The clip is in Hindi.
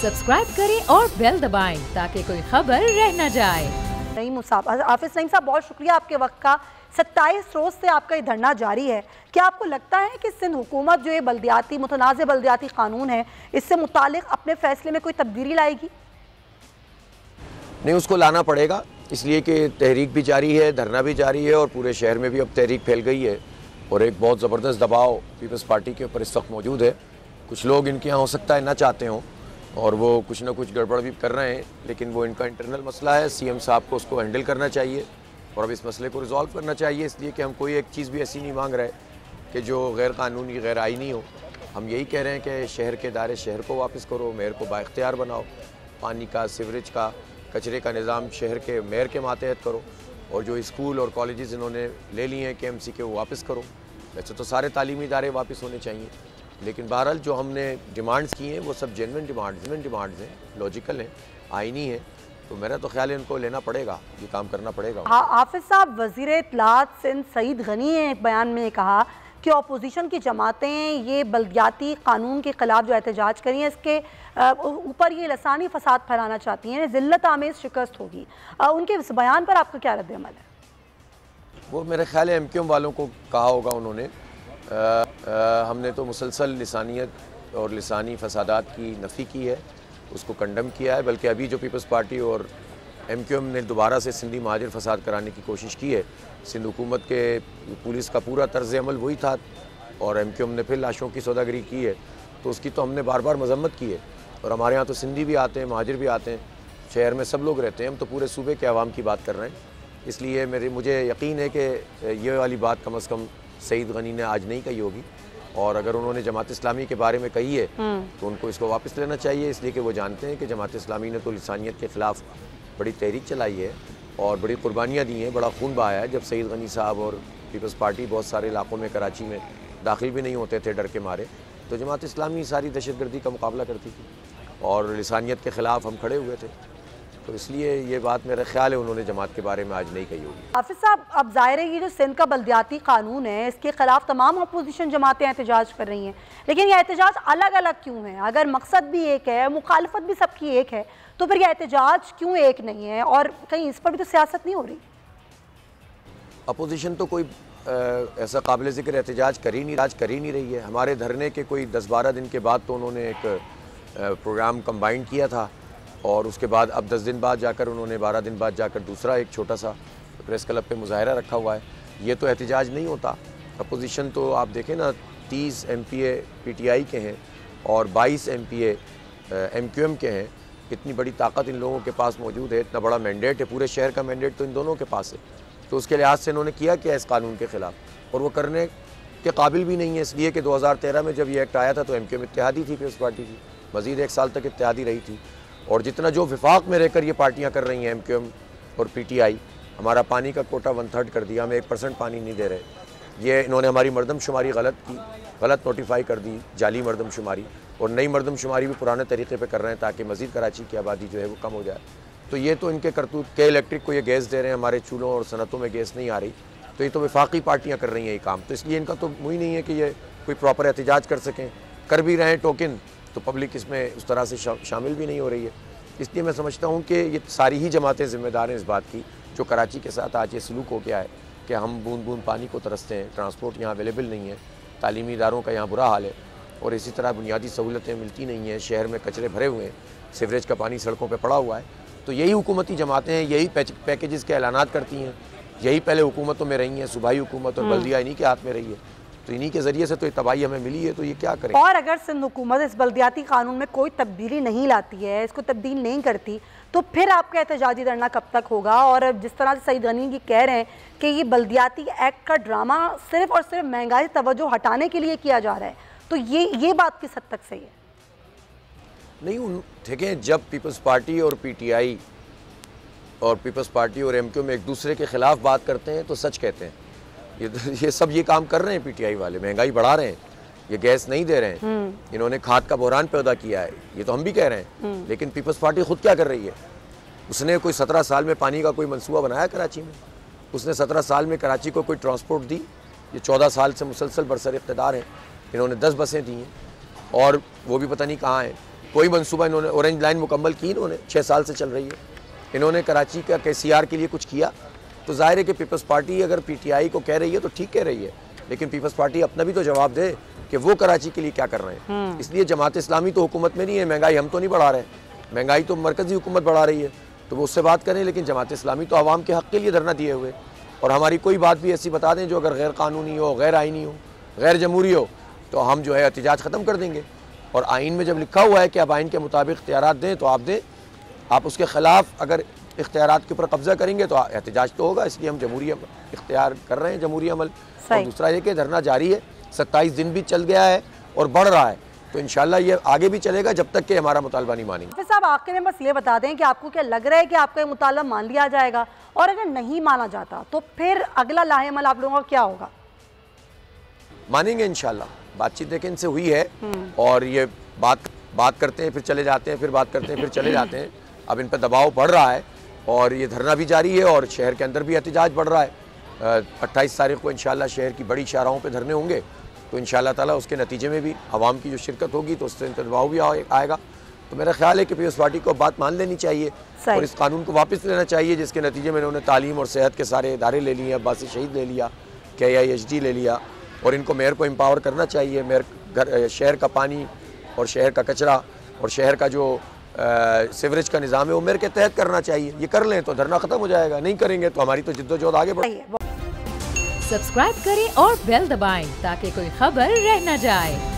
सब्सक्राइब करें और बेल दबाएं ताकि कोई खबर रह न जाए। हाफिज नईम साहब, बहुत शुक्रिया आपके वक्त का। 27 रोज़ से आपका ये धरना जारी है। क्या आपको लगता है कि सिंध हुकूमत जो ये मुतनाज़ बल्दियाती कानून है, इससे मुतालिक अपने फैसले में कोई तब्दीली लाएगी? नहीं, उसको लाना पड़ेगा, इसलिए कि तहरीक भी जारी है, धरना भी जारी है और पूरे शहर में भी अब तहरीक फैल गई है और एक बहुत ज़बरदस्त दबाव पीपल्स पार्टी के ऊपर इस वक्त मौजूद है। कुछ लोग इनके यहाँ हो सकता है ना चाहते हों और वो कुछ ना कुछ गड़बड़ भी कर रहे हैं, लेकिन वो इनका इंटरनल मसला है। सीएम साहब को उसको हैंडल करना चाहिए और अब इस मसले को रिजॉल्व करना चाहिए, इसलिए कि हम कोई एक चीज़ भी ऐसी नहीं मांग रहे कि जो गैर कानूनी गैर आईनी हो। हम यही कह रहे हैं कि शहर के दायरे शहर को वापस करो, मेयर को बाइख्तियार बनाओ, पानी का, सीवरेज का, कचरे का निज़ाम शहर के मेयर के मातहत करो और जो स्कूल और कॉलेजेस इन्होंने ले लिए हैं KMC के, वो वापस करो। वैसे तो सारे तालीमी इदारे वापस होने चाहिए, लेकिन बहरहाल जो हमने डिमांड्स की हैं वो सब जेन्युइन डिमांड्स हैं, लॉजिकल हैं, आईनी हैं। तो मेरा तो ख्याल है इनको लेना पड़ेगा, ये काम करना पड़ेगा। हाफिज साहब, वज़ीर इत्तलात सिंध सईद गनी ने एक बयान में कहा कि अपोजिशन की जमातें ये बल्दियाती कानून के ख़िलाफ़ जो एहतजाज करी हैं, इसके ऊपर ये लसानी फसाद फैलाना चाहती हैं, ज़िल्लत आमेज़ शिकस्त होगी। उनके इस बयान पर आपका क्या रद्द-ए-अमल है? वो मेरे ख्याल है MQM वालों को कहा होगा उन्होंने। हमने तो मुसलसल लिसानियत और लिसानी फसादात की नफ़ी की है, उसको कंडम किया है, बल्कि अभी जो पीपल्स पार्टी और MQM ने दोबारा से सिंधी महाजिर फसाद कराने की कोशिश की है। सिंध हुकूमत के पुलिस का पूरा तर्ज़ अमल वही था और MQM ने फिर लाशों की सौदागरी की है, तो उसकी तो हमने बार बार मजम्मत की है। और हमारे यहाँ तो सिंधी भी आते हैं, महाजिर भी आते हैं, शहर में सब लोग रहते हैं, हम तो पूरे सूबे के अवाम की बात कर रहे हैं। इसलिए मुझे यकीन है कि ये वाली बात कम अज़ कम सईद गनी ने आज नहीं कही होगी, और अगर उन्होंने जमात इस्लामी के बारे में कही है तो उनको इसको वापस लेना चाहिए, इसलिए कि वो जानते हैं कि जमात इस्लामी ने तो लिसानियत के ख़िलाफ़ बड़ी तहरीक चलाई है और बड़ी कुर्बानियाँ दी हैं, बड़ा खून बहाया है। जब सईद गनी साहब और पीपल्स पार्टी बहुत सारे इलाकों में कराची में दाखिल भी नहीं होते थे डर के मारे, तो जमात इस्लामी सारी दहशतगर्दी का मुकाबला करती थी और लिसानियत के ख़िलाफ़ हम खड़े हुए थे। तो इसलिए ये बात मेरा ख्याल है उन्होंने जमात के बारे में आज नहीं कही होगी। हाफिज साहब, अब ज़ाहिर है ये जो सिंध का बल्दियाती कानून है, इसके ख़िलाफ़ तमाम अपोजिशन जमातें एहतजाज कर रही हैं, लेकिन ये एहतजाज अलग अलग क्यों है? अगर मकसद भी एक है, मुखालफत भी सबकी एक है, तो फिर यह एहतजाज क्यों एक नहीं है? और कहीं इस पर भी तो सियासत नहीं हो रही? अपोजिशन तो कोई ऐसा काबिल ज़िक्र एहतजाज कर ही नहीं रही है। हमारे धरने के कोई 10-12 दिन के बाद तो उन्होंने एक प्रोग्राम कंबाइन किया था और उसके बाद अब 10 दिन बाद जाकर उन्होंने 12 दिन बाद जाकर दूसरा एक छोटा सा प्रेस क्लब पे मुजाहरा रखा हुआ है। ये तो एहतजाज नहीं होता। अपोजिशन तो आप देखें ना, 30 MPA PTI के हैं और 22 MPA MQM के हैं। इतनी बड़ी ताकत इन लोगों के पास मौजूद है, इतना बड़ा मैंडेट है, पूरे शहर का मैंडेट तो इन दोनों के पास है। तो उसके लिहाज से इन्होंने किया क्या इस कानून के ख़िलाफ़, और वो करने के काबिल भी नहीं है, इसलिए कि 2013 में जब ये एक्ट आया था तो MQM इत्तेहादी थी पीपल्स पार्टी की, मज़ीद 1 साल तक इत्तेहादी रही थी। और जितना जो विफाक में रहकर ये पार्टियां कर रही हैं MQM और PTI, हमारा पानी का कोटा 1/3 कर दिया, हमें 1% पानी नहीं दे रहे। ये इन्होंने हमारी मरदमशुमारी गलत की, गलत नोटिफाई कर दी, जाली मरदमशुमारी, और नई मरदमशुमारी भी पुराने तरीके पे कर रहे हैं ताकि मज़ीद कराची की आबादी जो है वो कम हो जाए। तो ये तो इनके करतूत के इलेक्ट्रिक को ये गैस दे रहे हैं, हमारे चूल्हों और सनतों में गैस नहीं आ रही, तो ये तो विफाकी पार्टियाँ कर रही हैं ये काम। तो इसलिए इनका तो मुँह ही नहीं है कि ये कोई प्रॉपर एहतजाज कर सकें। कर भी रहे हैं टोकन, तो पब्लिक इसमें उस तरह से शामिल भी नहीं हो रही है। इसलिए मैं समझता हूँ कि ये सारी ही जमातें ज़िम्मेदार हैं इस बात की, जो कराची के साथ आज ये सलूक हो गया है कि हम बूंद बूंद पानी को तरसते हैं, ट्रांसपोर्ट यहाँ अवेलेबल नहीं है, तालीमी इदारों का यहाँ बुरा हाल है और इसी तरह बुनियादी सहूलतें मिलती नहीं हैं, शहर में कचरे भरे हुए हैं, सीवरेज का पानी सड़कों पर पड़ा हुआ है। तो यही हुकूमती जमातें हैं, यही पैकेजेस के ऐलानात करती हैं, यही पहले हुकूमतों में रही हैं, सूबाई हुकूमत और बल्दिया इन्हीं के हाथ में रही है, तो इन्हीं के ज़रिए से तो ये तबाही हमें मिली है, तो ये क्या करें? और अगर सिंध हुकूमत इस बल्दियाती कानून में कोई तब्दीली नहीं लाती है, इसको तब्दील नहीं करती, तो फिर आपका एहतजाजी धरना कब तक होगा? और जिस तरह से सईद गनी जी कह रहे हैं कि ये बल्दियाती एक्ट का ड्रामा सिर्फ और सिर्फ महंगाई से तवज्जो हटाने के लिए किया जा रहा है, तो ये बात किस हद तक सही है? नहीं, देखें, जब पीपल्स पार्टी और PTI और पीपल्स पार्टी और MQM एक दूसरे के ख़िलाफ़ बात करते हैं तो सच कहते हैं। ये सब ये काम कर रहे हैं PTI वाले, महंगाई बढ़ा रहे हैं, ये गैस नहीं दे रहे हैं, इन्होंने खाद का बहरान पैदा किया है, ये तो हम भी कह रहे हैं। लेकिन पीपल्स पार्टी खुद क्या कर रही है? उसने कोई 17 साल में पानी का कोई मंसूबा बनाया कराची में? उसने 17 साल में कराची को कोई ट्रांसपोर्ट दी? ये 14 साल से मुसलसल बरसर इक़्तिदार हैं, इन्होंने 10 बसें दी हैं और वो भी पता नहीं कहाँ हैं। कोई मंसूबा इन्होंने, ऑरेंज लाइन मुकम्मल की इन्होंने, 6 साल से चल रही है। इन्होंने कराची का KCR के लिए कुछ किया? तो जाहिर है कि पीपल्स पार्टी अगर PTI को कह रही है तो ठीक कह रही है, लेकिन पीपल्स पार्टी अपना भी तो जवाब दे कि वो कराची के लिए क्या कर रहे हैं। इसलिए जमात इस्लामी तो हुकूमत में नहीं है, महंगाई हम तो नहीं बढ़ा रहे, महंगाई तो मरकज़ी हुकूमत बढ़ा रही है, तो वो उससे बात करें। लेकिन जमात इस्लामी तो आवाम के हक़ के लिए धरना दिए हुए, और हमारी कोई बात भी ऐसी बता दें जो अगर गैर कानूनी हो, गैर आइनी हो, गैर जमहूरी हो, तो हम जो है एहतजाज ख़त्म कर देंगे। और आइन में जब लिखा हुआ है कि आप आइन के मुताबिक इख्तियारात दें तो आप दें, आप उसके ख़िलाफ़ अगर इख्तियारात के ऊपर कब्ज़ा करेंगे तो एहतजाज तो होगा। इसलिए हम जमहूरी इख्तियार कर रहे हैं, जमहूरी अमल। और दूसरा ये कि धरना जारी है, 27 दिन भी चल गया है और बढ़ रहा है, तो इंशाल्लाह ये आगे भी चलेगा जब तक कि हमारा मुतालबा नहीं मानेंगे। हाफिज़ साहब, आखिर में बस ये बता दें कि आपको क्या लग रहा है कि आपका ये मुतालबा मान लिया जाएगा, और अगर नहीं माना जाता तो फिर अगला लाहेमल आप लोगों का क्या होगा? मानेंगे इंशाल्लाह। बातचीत देखिए इनसे हुई है, और ये बात करते हैं, फिर चले जाते हैं, फिर बात करते हैं, फिर चले जाते हैं। अब इन पर दबाव बढ़ रहा है और ये धरना भी जारी है, और शहर के अंदर भी एहतजाज बढ़ रहा है। 28 तारीख को इंशाल्लाह शहर की बड़ी शाहराहों पे धरने होंगे, तो इंशाल्लाह ताला उसके नतीजे में भी आवाम की जो शिरकत होगी तो उससे दबाव भी आएगा। तो मेरा ख्याल है कि पीपल्स पार्टी को बात मान लेनी चाहिए और इस कानून को वापस लेना चाहिए, जिसके नतीजे में इन्होंने तालीम और सेहत के सारे इदारे ले लिए, अब्बासी शहीद ले लिया, KIHD ले लिया, और इनको मेयर को एम्पावर करना चाहिए। मेयर शहर का पानी और शहर का कचरा और शहर का जो सीवरेज का निज़ाम है वो मेयर के तहत करना चाहिए। ये कर लें तो धरना ख़त्म हो जाएगा, नहीं करेंगे तो हमारी तो जिद्दोजहद आगे बढ़ेगी। सब्सक्राइब करें और बेल दबाएं ताकि कोई खबर रह न जाए।